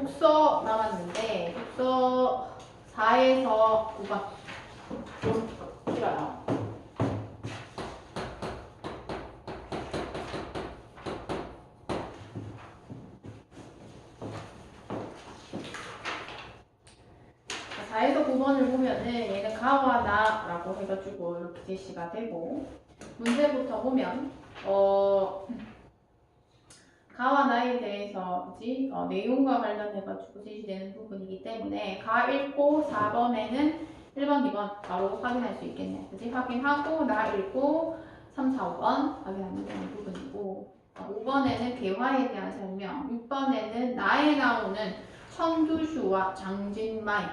독서 남았는데 독서 4에서 9번 좀 길어요. 자, 4에서 9번을 보면은 얘는 가와 나라고 해가지고 이렇게 제시가 되고 문제부터 보면 가와 나에 대해서 그치? 내용과 관련해가지고 제시되는 부분이기 때문에 가 읽고 4번에는 1번, 2번 바로 확인할 수 있겠네. 그치? 확인하고 나 읽고 3, 4, 5번 확인하면 되는 부분이고 5번에는 개화에 대한 설명 6번에는 나에 나오는 천두슈와 장진마이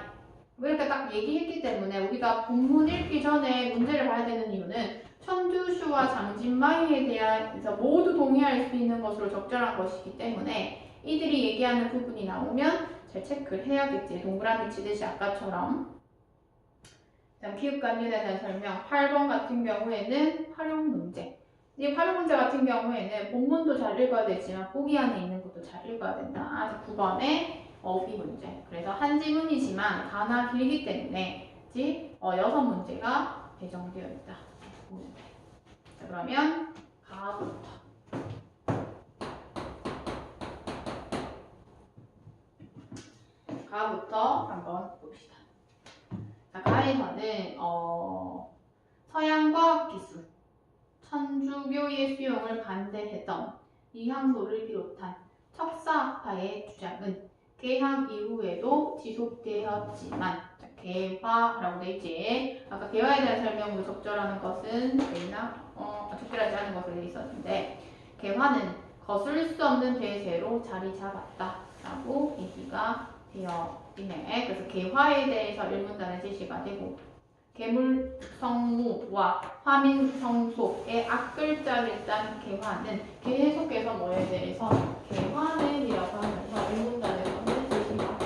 이렇게 딱 얘기했기 때문에 우리가 본문 읽기 전에 문제를 봐야 되는 이유는 천두슈와 장진마이에 대해서 모두 동의할 수 있는 것으로 적절한 것이기 때문에 이들이 얘기하는 부분이 나오면 잘 체크를 해야겠지. 동그라미 치듯이 아까처럼. 피읍관련에 대한 설명 8번 같은 경우에는 활용 문제. 이 활용 문제 같은 경우에는 본문도 잘 읽어야 되지만 보기 안에 있는 것도 잘 읽어야 된다. 9번에 어휘 문제. 그래서 한 지문이지만 가나 길기 때문에 6문제가 배정되어 있다. 자, 그러면 가부터 한번 봅시다. 자, 가에서는 서양과학기술, 천주교의 수용을 반대했던 이항로를 비롯한 척사학파의 주장은 개항 이후에도 지속되었지만 자, 개화라고 돼 있지. 아까 개화에 대한 설명으로 적절하는 것은 적절하지 않은 것으로 돼 있었는데 개화는 거슬 수 없는 대세로 자리 잡았다라고 얘기가 되어 있네. 그래서 개화에 대해서 일문단의 제시가 되고 개물성무와 화민성소의 앞글자를 딴 개화는 계속해서 뭐에 대해서 개화는이라고 하면서 일문단에서는 제시가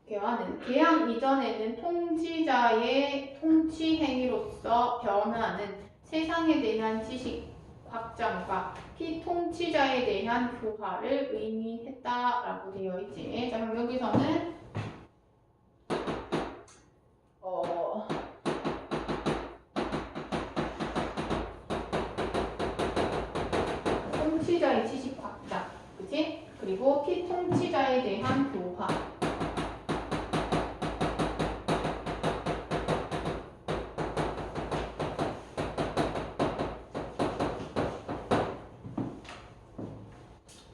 개화는 개항 이전에는 통치자의 통치 행위로서 변화하는 세상에 대한 지식 확장과 피통치자에 대한 교화를 의미했다라고 되어 있지. 자, 그럼 여기서는 통치자의 지식 확장, 그치? 그리고 피통치자에 대한 교화.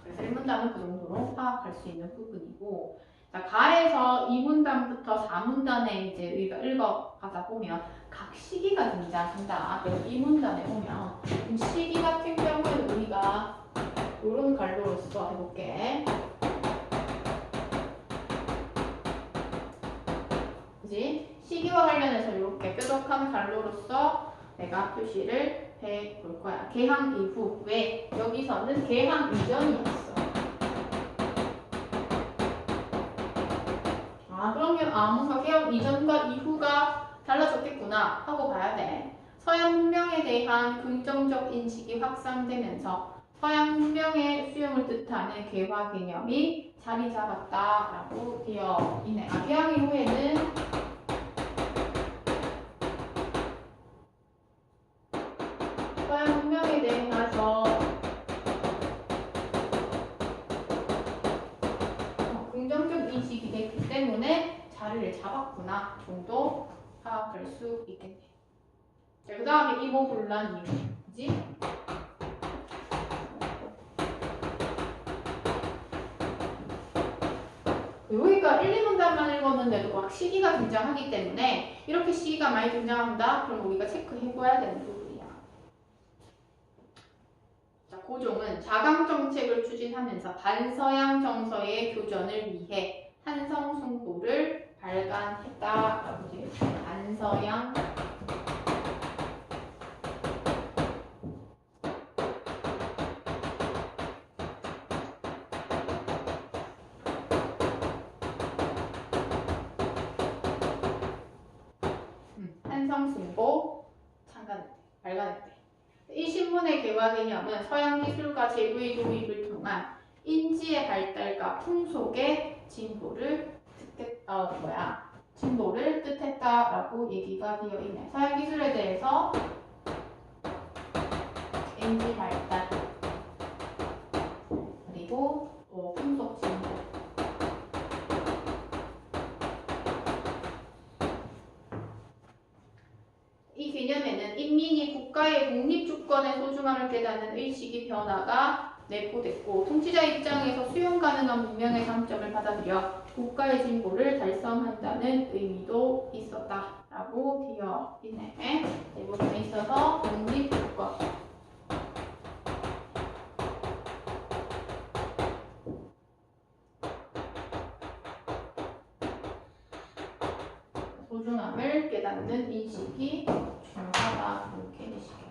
그래서 1문단은 그 정도로 파악할 수 있는 부분이고, 자, 가에서 2문단부터 4문단에 이제 우리가 읽어가다 보면 각 시기가 등장한다. 그래서 2문단에 보면 시기 같은 경우에는 우리가 이런 갈로로서 해볼게. 그지? 시기와 관련해서 이렇게 뾰족한 갈로로서 내가 표시를 해볼 거야. 개항 이후. 왜? 여기서는 개항 이전이었어. 그러면 뭔가 개항 이전과 이후가 달라졌겠구나 하고 봐야 돼. 서양 문명에 대한 긍정적 인식이 확산되면서 서양 문명의 수용을 뜻하는 개화 개념이 자리 잡았다라고 되어 있네. 개항 이후에는 서양 문명에 대해서 긍정적 인식이 됐기 때문에 자리를 잡았구나 정도 파악할 수 있겠네. 자, 그 다음에 이모군란 이유, 그지? 여기가 1, 2문단만 읽었는데도 막 시기가 등장하기 때문에 이렇게 시기가 많이 등장한다? 그럼 우리가 체크해봐야 되는 부분이야. 자, 고종은 자강정책을 추진하면서 반서양 정서의 교전을 위해 한성숭보를 발간했다라고 되어 있어요. 반서양 한성숭보 발간했대. 이 신문의 개화 개념은 서양 기술과 제도의 도입을 동안 인지의 발달과 풍속의 진보를 뜻했다라고 얘기가 되어 있네. 서양 기술에 대해서 인지 발달 그리고 풍속 진보. 이 개념에는 인민이 국가의 독립주권의 소중함을 깨닫는 의식의 변화가 내포됐고 통치자 입장에서 수용 가능한 문명의 장점을 받아들여 국가의 진보를 달성한다는 의미도 있었다라고 되어 있네. 이 부분에 있어서 독립주권 소중함을 깨닫는 인식이 중요하다 이렇게 되시겠습니다.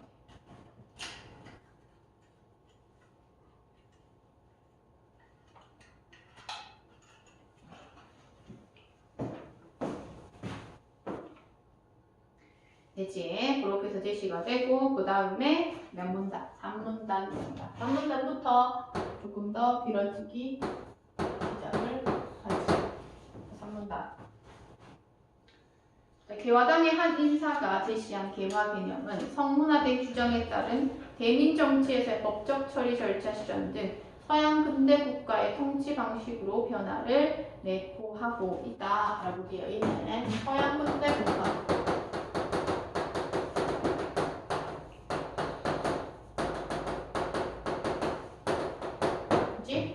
되지? 그렇게 해서 제시가 되고 그 다음에 몇 문단? 3문단입니다. 3문단부터 조금 더 길어지기 시작을 하죠. 3문단. 개화당의 한 인사가 제시한 개화 개념은 성문화된 규정에 따른 대민 정치에서의 법적 처리 절차 실현 등 서양 근대 국가의 통치 방식으로 변화를 내포하고 있다라고 되어 있는 서양 근대 국가.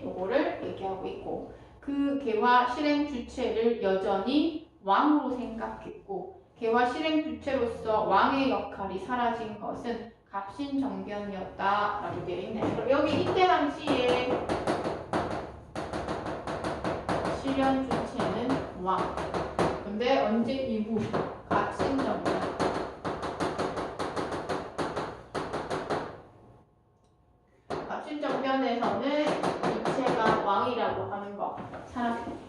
요거를 얘기하고 있고 그 개화 실행 주체를 여전히 왕으로 생각했고 개화 실행 주체로서 왕의 역할이 사라진 것은 갑신정변이었다라고 되어 있네. 그럼 여기 이때 당시에 실현 주체는 왕. 근데 언제 이후 갑신정변. 갑신정변에서는 주체가 왕이라고 하는 거 사라집니다.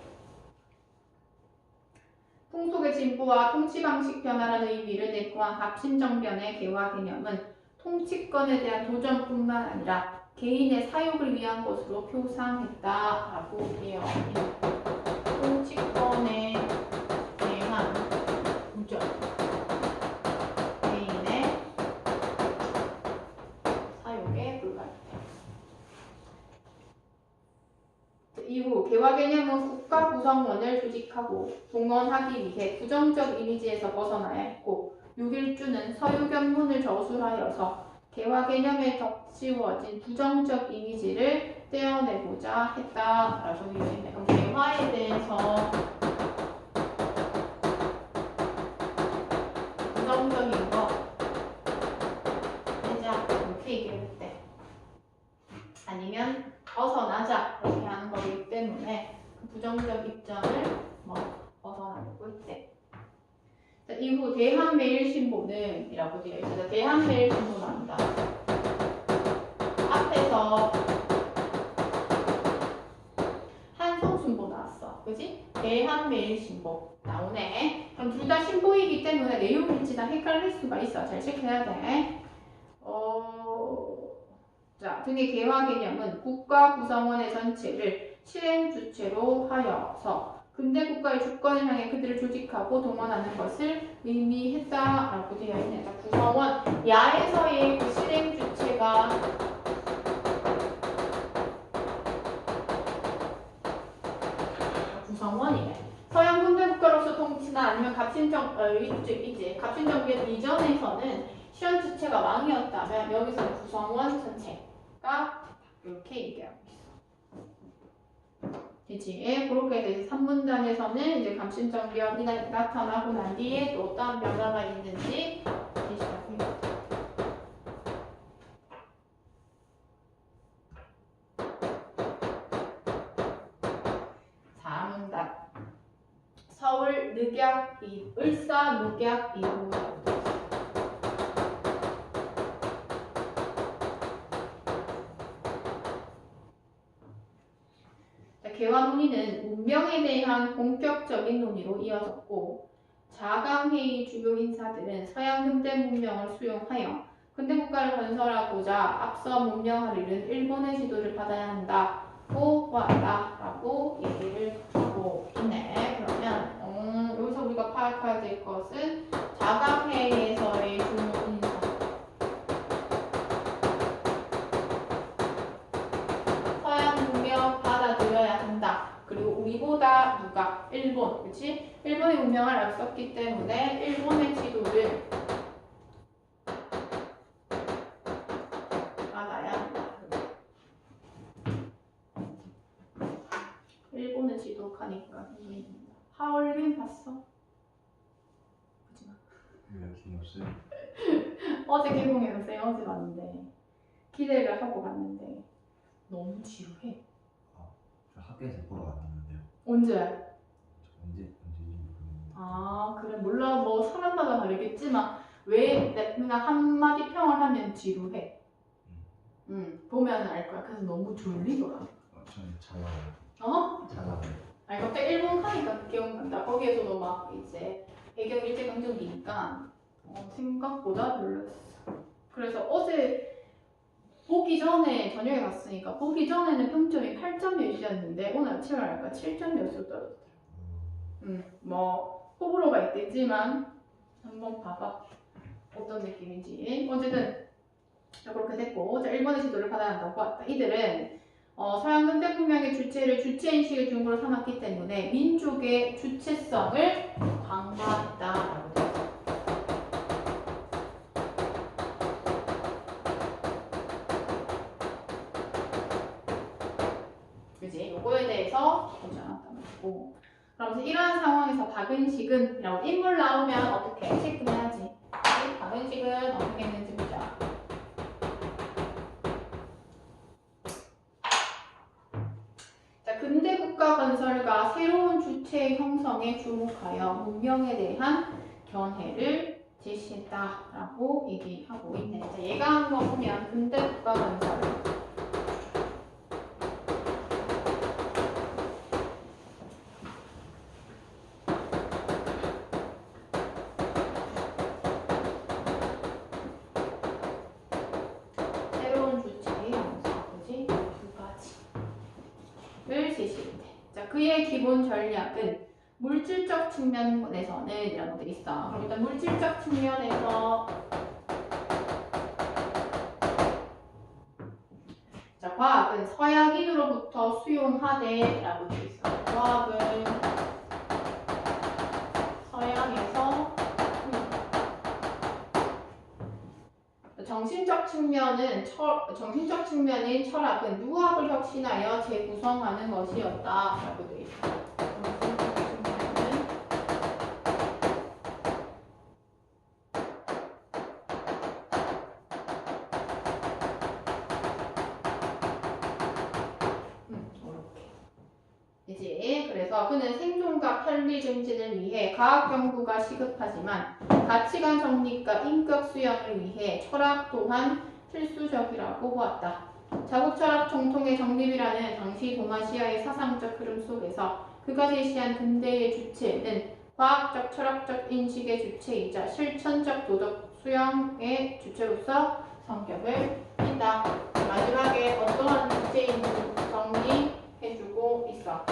풍속의 진보와 통치 방식 변화라는 의미를 내포한 갑신정변의 개화 개념은 통치권에 대한 도전뿐만 아니라 개인의 사욕을 위한 것으로 표상했다라고 되어 있습니다. 통치권에 대한 도전, 개인의 사욕에 불과했다. 이후 개화 개념은 국가 구성원을 조직하고 동원하기 위해 부정적 이미지에서 벗어나야 했고 6.1주는 서유견문을 저술하여서 개화 개념에 덮씌워진 부정적 이미지를 떼어내고자 했다라고 되어 있네요. 그럼 개화에 대해서 부정적인 거 내자 이렇게 얘기할 때 아니면 벗어나자 이렇게 하는 거기 때문에 그 부정적 입장을 벗어나고 있대. 자, 이후 대한매일신보는 이라고 되어 있습니다. 대한매일신보 나온다. 앞에서 한성순보 나왔어. 그지? 대한매일신보 나오네. 그럼 둘 다 신보이기 때문에 내용 일치나 헷갈릴 수가 있어. 잘 체크해야 돼. 자, 등의 개화 개념은 국가 구성원의 전체를 실행 주체로 하여서 근대 국가의 주권을 향해 그들을 조직하고 동원하는 것을 의미했다라고 되어 있네. 자, 구성원 야에서의 그 실행 주체가 구성원이네. 서양 근대 국가로서 통치나 아니면 갑신정변 이전에서는 실현 주체가 왕이었다면 여기서는 구성원 전체가 이렇게 얘기하고 있어. 되지? 그렇게 해서 3문단에서는 이제 갑신정변이 나타나고 난 뒤에 또 어떠한 변화가 있는지 시작합니다. 4문단 서울 늑약 을사 늑약 이후 개화 논의는 문명에 대한 본격적인 논의로 이어졌고 자강회의 주요 인사들은 서양 근대 문명을 수용하여 근대 국가를 건설하고자 앞서 문명을 이룬 일본의 지도를 받아야 한다고 보았다라고 얘기를 하고 있네. 그러면 여기서 우리가 파악해야 될 것은 자각회의에서의 주목 인사. 서양 문명 받아들여야 한다. 그리고 우리보다 누가? 일본. 그치? 일본의 문명을 앞섰기 때문에 일본의 지도를 받아야 한다. 일본의 지도 가니까 하얼빈 봤어? 보지 마. 여기 없어요. 어제 개봉했어요. 어제 봤는데 기대를 하고 봤는데 너무 지루해. 저 학교에서 보러 갔는데요. 언제? 언제인지 모르겠는데. 아 그래 몰라 뭐 사람마다 다르겠지만 왜 그냥 한마디 평을 하면 지루해. 보면 알 거야. 그래서 너무 졸리더라. 저는 잘 나와요. 어? 잘 나와요. 아니 갑자기 일본 가니까 기억난다. 거기에서도 막 이제 배경 일제강점기니까 생각보다 별로였어. 그래서 어제 보기 전에 저녁에 갔으니까 보기 전에는 평점이 8점 몇이었는데 오늘 아침에 알까 7점 몇으로 떨어졌더라고. 뭐 호불호가 있겠지만 한번 봐봐 어떤 느낌인지. 어쨌든 그렇게 됐고, 자 일본의 지도를 받아야 한다고 봤다. 이들은 서양 근대 문명의 주체를 주체인식의 중으로 삼았기 때문에 민족의 주체성을 강화했다라고 되어 있어요. 그지? 요거에 대해서 보지 않았다는 거고. 그러면서 이러한 상황에서 박은식은 라고 인물 나오면 어떻게 체크해야지. 박은식은 어떻게 했는지 보자. 자, 근대 국가 건설과 새로운 주체 형성에 주목하여 문명에 대한 견해를 제시했다라고 얘기하고 있네. 자, 얘가 한 거 보면 근대 국가 건설. 그의 기본 전략은 물질적 측면에서는 이라고 돼 있어. 그럼 일단 물질적 측면에서 자, 과학은 서양인으로부터 수용하되 라고 돼 있어. 과학은 서양에서 정신적 측면인 철학은 누구학을 혁신하여 재구성하는 것이었다라고 되어 있어요. 이제 그래서 그는 생존과 편리 증진을 위해 과학 연구가 시급하지만 가치관 정립과 인격 수양을 위해 철학 또한 필수적이라고 보았다. 자국 철학 정통의 정립이라는 당시 동아시아의 사상적 흐름 속에서 그가 제시한 근대의 주체는 과학적 철학적 인식의 주체이자 실천적 도덕 수양의 주체로서 성격을 띈다. 마지막에 어떠한 주체인지 정리해주고 있어.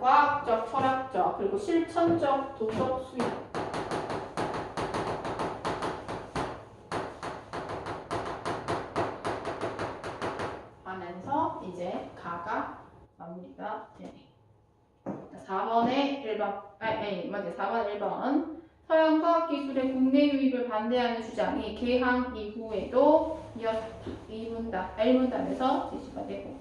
과학적, 철학적, 그리고 실천적 도덕 수양. 하면서 이제 가가 마무리가 되네. 4번에 1번, 맞아. 4번 1번. 서양 과학기술의 국내 유입을 반대하는 주장이 개항 이후에도 이어졌다. L문단에서 제시가 되고.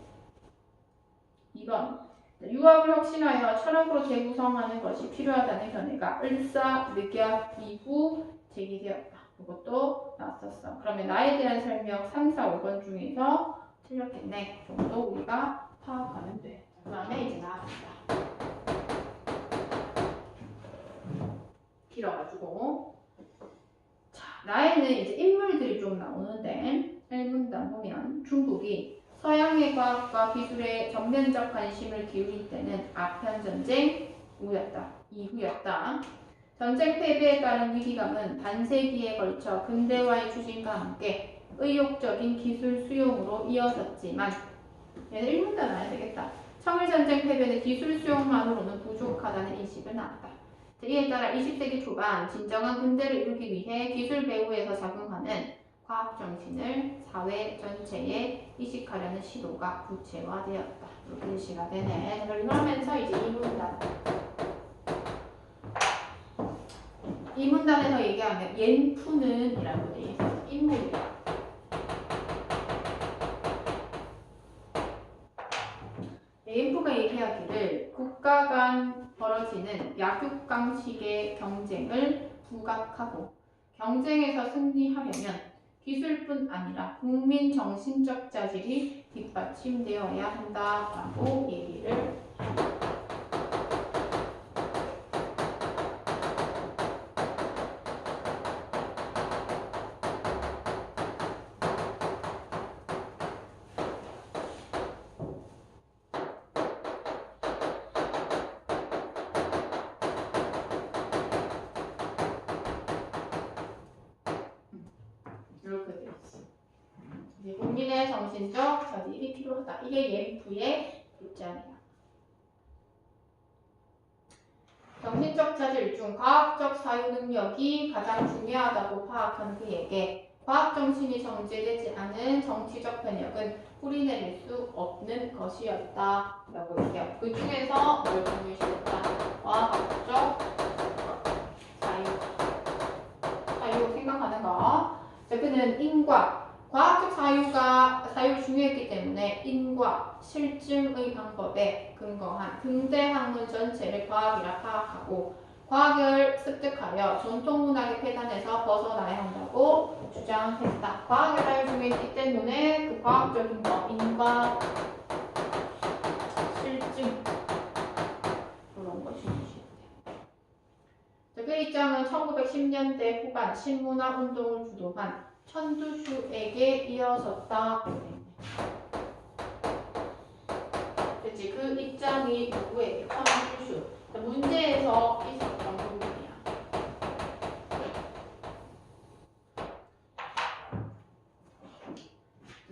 2번. 유학을 혁신하여 철학으로 재구성하는 것이 필요하다는 견해가 을사늑약 이후 제기되었다. 이것도 나왔었어. 그러면 나에 대한 설명 3, 4, 5번 중에서 틀렸겠네. 정도 우리가 파악하면 돼. 그 다음에 이제 나갑니다. 길어가지고. 자, 나에는 이제 인물들이 좀 나오는데 1문단 보면 중국이 서양의 과학과 기술에 전면적 관심을 기울일 때는 아편전쟁, 이후였다. 전쟁 패배에 따른 위기감은 반세기에 걸쳐 근대화의 추진과 함께 의욕적인 기술 수용으로 이어졌지만 얘는 1문단 안 해야 되겠다. 청일전쟁 패배는 기술 수용만으로는 부족하다는 인식을 낳았다. 이에 따라 20세기 초반 진정한 근대를 이루기 위해 기술 배후에서 작용하는 과학 정신을 사회 전체에 이식하려는 시도가 구체화되었다. 이렇게 시가 되네. 그러면서 이제 이 문단에서 얘기하면 옌푸는 이라고 되어 있어서 인물이야. 옌푸가 얘기하기를 국가 간 벌어지는 약육강식의 경쟁을 부각하고 경쟁에서 승리하려면 기술뿐 아니라 국민 정신적 자질이 뒷받침되어야 한다라고 얘기를 합니다. 이렇게 되어 있어. 이제 국민의 정신적 자질이 필요하다. 이게 옌푸의 입장이야. 정신적 자질 중 과학적 사유 능력이 가장 중요하다고 파악한 그에게 과학 정신이 정제되지 않은 정치적 편협은 뿌리내릴 수 없는 것이었다. 라고 얘기해요. 그 중에서 뭘 중요시했다? 과학적 사유 생각하는 거. 자, 그는 인과 과학적 사유가 중요했기 때문에 인과 실증의 방법에 근거한 근대 학문 전체를 과학이라 파악하고 과학을 습득하여 전통 문학의 폐단에서 벗어나야 한다고 주장했다. 과학의 사유 중에 있기 때문에 그 과학적인 거, 인과 실증 그런 것이 중요시했대. 그 입장은 1910년대 후반 신문화 운동을 주도한 천두슈에게 이어졌다. 그치? 그 입장이 누구에게? 천두슈. 문제에서 있었던 부분이야.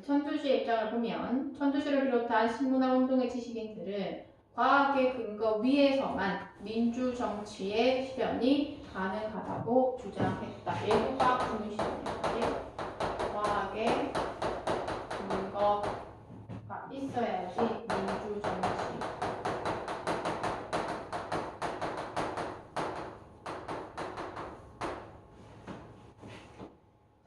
천두슈의 입장을 보면 천두슈를 비롯한 신문화 운동의 지식인들은 과학의 근거 위에서만 민주 정치의 실현이 가능하다고 주장했다. 얘도 과학 중요시점이야. 과학의 근거가 있어야지 민주 정치.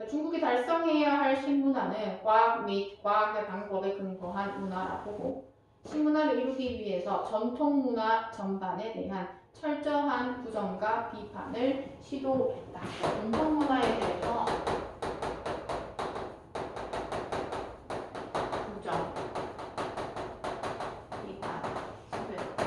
중국이 달성해야 할 신문화는 과학 및 과학의 방법에 근거한 문화라 보고 신문화를 이루기 위해서 전통 문화 전반에 대한 철저한 부정과 비판을 시도했다. 전통 문화에 대해서 부정, 비판, 시도했다.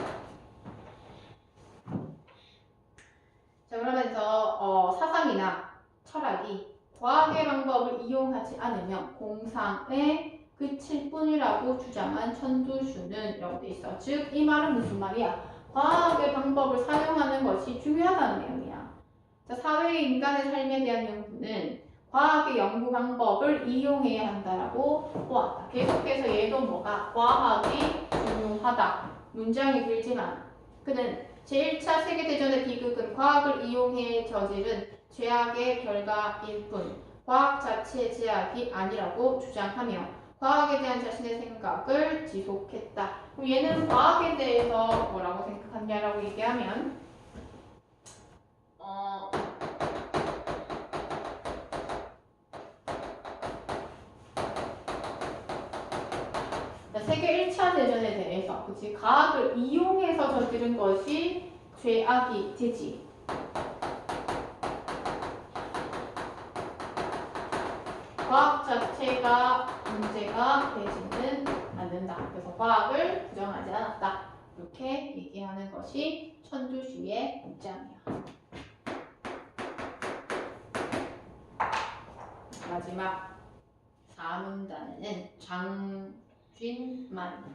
자, 그러면서 사상이나 철학이 과학의 방법을 이용하지 않으면 공상에 그칠 뿐이라고 주장한 천두슈는 이라고 돼 있어. 즉, 이 말은 무슨 말이야? 과학의 방법을 사용하는 것이 중요하다는 내용이야. 자, 사회의 인간의 삶에 대한 연구는 과학의 연구 방법을 이용해야 한다라고 보았다. 계속해서 얘도 뭐가? 과학이 중요하다. 문장이 길지만 그는 제1차 세계대전의 비극은 과학을 이용해 저지른 죄악의 결과일 뿐 과학 자체의 제약이 아니라고 주장하며 과학에 대한 자신의 생각을 지속했다. 그럼 얘는 과학에 대해서 뭐라고 생각하냐라고 얘기하면 세계 1차 대전에 대해서 그치? 과학을 이용해서 저지른 것이 죄악이 되지. 과학 자체가 문제가 되지는 않는다. 그래서 과학을 부정하지 않았다. 이렇게 얘기하는 것이 천두슈의 입장이야. 마지막 4문단에는 장쥔만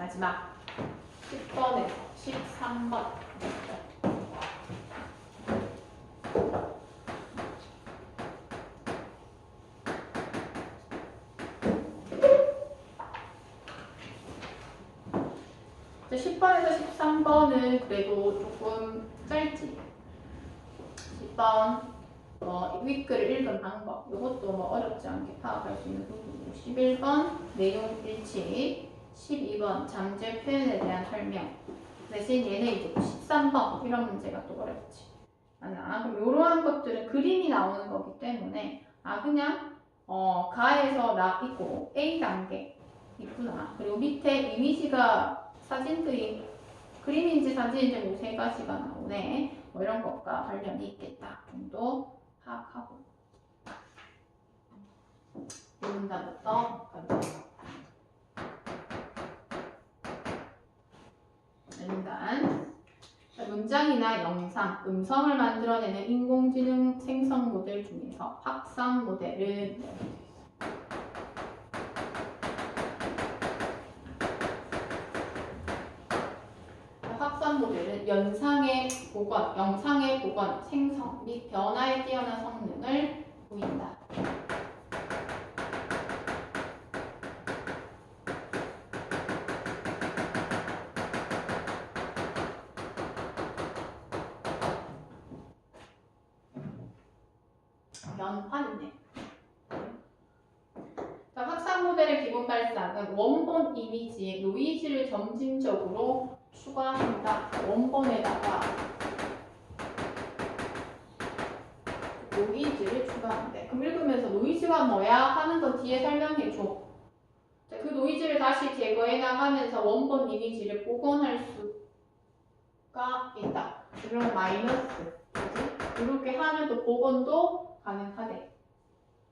마지막 10번에서 13번. 자, 10번에서 13번은 그래도 조금 짧지. 10번 윗글을 읽은 방법. 이것도 뭐 어렵지 않게 파악할 수 있는 부분이고 11번 내용 일치, 12번 잠재 표현에 대한 설명. 대신 얘네 이제 13번 이런 문제가 또 어렵지. 그럼 이러한 것들은 그림이 나오는 거기 때문에 그냥 가에서 나 있고 A 단계 있구나. 그리고 밑에 이미지가 사진들이 그림인지 사진인지 뭐 세 가지가 나오네. 뭐 이런 것과 관련이 있겠다 정도 파악하고 이 문단부터 가보겠습니다. 문단. 문장이나 영상, 음성을 만들어내는 인공지능 생성 모델 중에서 확산 모델은 확산 모델은 영상의 복원, 생성 및 변화에 뛰어난 성능을 보인다. 연판이네. 자, 확산 모델의 기본 발상은 원본 이미지에 노이즈를 점진적으로 추가한다. 원본에다가 노이즈를 추가한대. 그럼 읽으면서 노이즈가 뭐야? 하는 건 뒤에 설명해줘. 자, 그 노이즈를 다시 제거해 나가면서 원본 이미지를 복원할 수가 있다. 그럼 마이너스. 그치? 이렇게 하면 또 복원도 가능하대.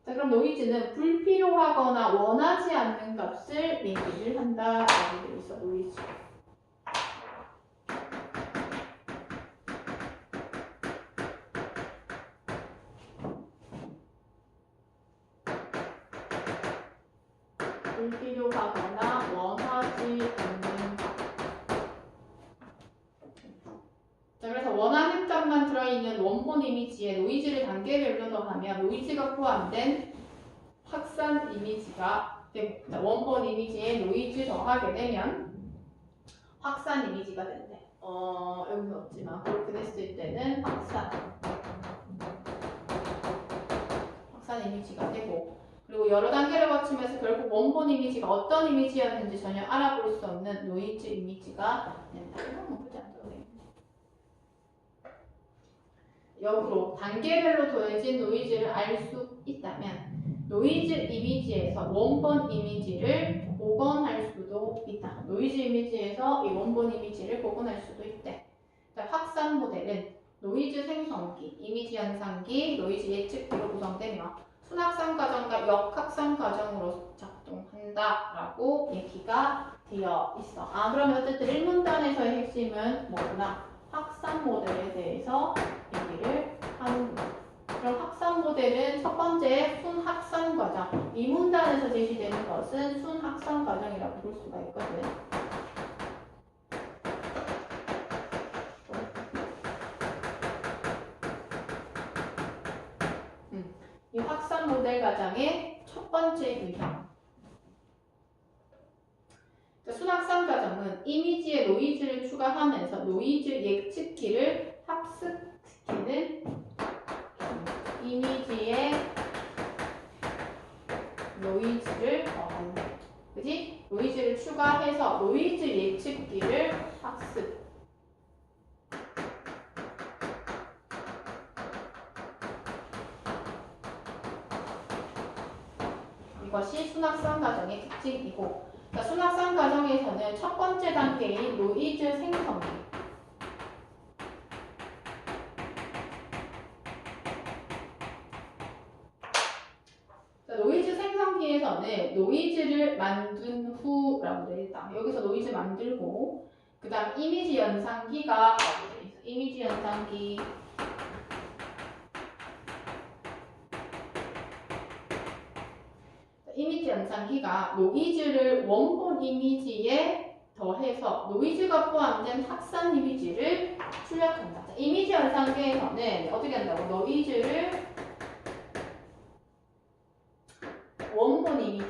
자, 그럼 노이즈는 불필요하거나 원하지 않는 값을 얘기를 한다. 라고 되어 있어, 노이즈. 불필요하거나 원하지 않는 값. 자, 그래서 원하는 값만 들어있는 원본 이미지에 노이즈를 단계별로 더하면 노이즈가 포함된 확산 이미지가 되고, 자, 원본 이미지에 노이즈 더하게 되면 확산 이미지가 된대. 여기는 없지만 그렇게 됐을 때는 확산 이미지가 되고, 그리고 여러 단계를 거치면서 결국 원본 이미지가 어떤 이미지였는지 전혀 알아볼 수 없는 노이즈 이미지가 된다. 이건 뭐 굳이 안 써도 되겠네. 역으로 단계별로 더해진 노이즈를 알 수 있다면 노이즈 이미지에서 원본 이미지를 복원할 수도 있다. 노이즈 이미지에서 이 원본 이미지를 복원할 수도 있대. 확산 모델은 노이즈 생성기, 이미지 연산기, 노이즈 예측기로 구성되며 순확산 과정과 역확산 과정으로 작동한다라고 얘기가 되어 있어. 그러면 어쨌든 1문단에서의 핵심은 뭐구나? 확산 모델에 대해서 얘기를 하는구나. 그럼 확산 모델은 첫 번째 순확산 과정. 이 문단에서 제시되는 것은 순확산 과정이라고 볼 수가 있거든. 이 확산 모델 과정의 첫 번째 유형. 순확산 과정은 이미지에 노이즈를 추가하면서 노이즈 예측기를 합습시키는 이미지에 노이즈를 더한다. 그지? 노이즈를 추가해서 노이즈 예측기를 학습. 이것이 순확산 과정의 특징이고, 순확산 과정에서는 첫 번째 단계인 노이즈 생성기. 노이즈 생성기에서는 노이즈를 만든 후라고 되어 있다. 여기서 노이즈 만들고, 그 다음 이미지 연산기가 라고 되어 있어. 이미지 연산기. 이미지 연산기가 노이즈를 원본 이미지에 더해서 노이즈가 포함된 확산 이미지를 출력한다. 자, 이미지 연산계에서는 어떻게 한다고? 노이즈를 원본 이미지에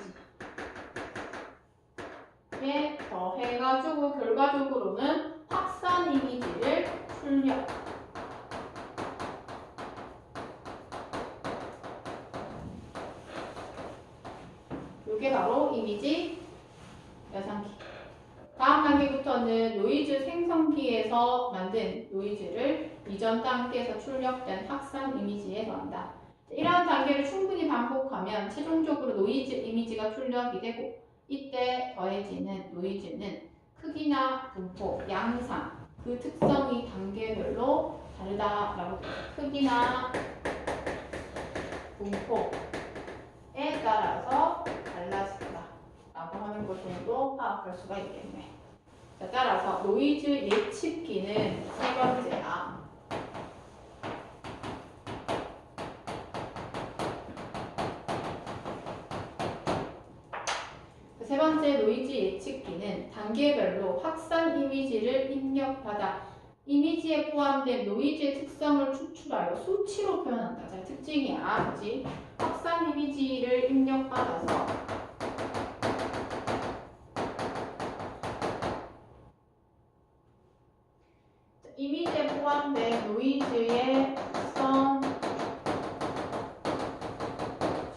더해가지고 결과적으로는 확산 이미지를 출력. 이게 바로 이미지 연산기. 다음 단계부터는 노이즈 생성기에서 만든 노이즈를 이전 단계에서 출력된 확산 이미지에 더한다. 이러한 단계를 충분히 반복하면 최종적으로 노이즈 이미지가 출력이 되고 이때 더해지는 노이즈는 크기나 분포, 양상, 그 특성이 단계별로 다르다라고 돼요. 크기나 분포에 따라서 달라진다 라고 하는 것으로도 파악할 수가 있겠네. 자, 따라서 노이즈 예측기는 세 번째야. 세 번째 노이즈 예측기는 단계별로 확산 이미지를 입력받아 이미지에 포함된 노이즈의 특성을 추출하여 수치로 표현한다. 자, 특징이야. 그치? 확산 이미지를 입력받아서 이미지에 포함된 노이즈의 특성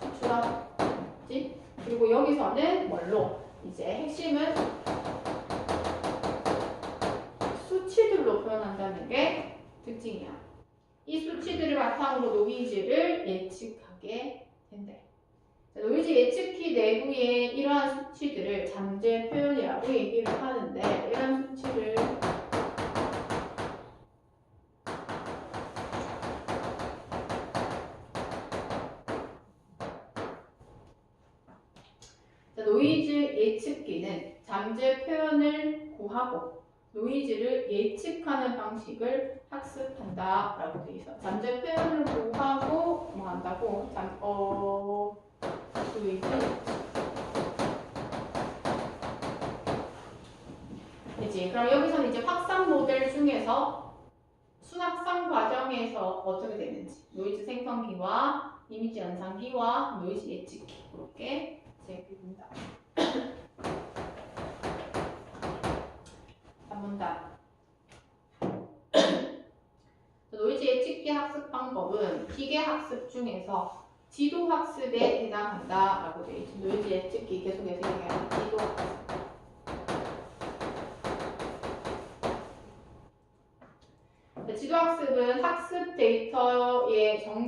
추출하지? 그리고 여기서는 뭘로? 이제 핵심은 수치들로 표현한다는 게 특징이야. 이 수치들을 바탕으로 노이즈를 예측하게 된대. 노이즈 예측키 내부에 이러한 수치들을 잠재 표현이라고 얘기를 하는데 이러한 수치를 노이즈 예측기는 잠재 표현을 구하고 노이즈를 예측하는 방식을 학습한다 라고 되어 있어. 잠재 표현을 구하고 뭐 한다고? 노이즈 그치? 그럼 여기서는 이제 확산 모델 중에서 수학상 과정에서 어떻게 되는지 노이즈 생성기와 이미지 연산기와 노이즈 예측기 이렇게 제기된다. 3문답. 노이즈 예측기 학습 방법은 기계 학습 중에서 지도 학습에 해당한다 라고 되어 있죠. 노이즈 예측기 계속해서 얘기하는 지도 학습. 지도 학습은 학습 데이터의 정답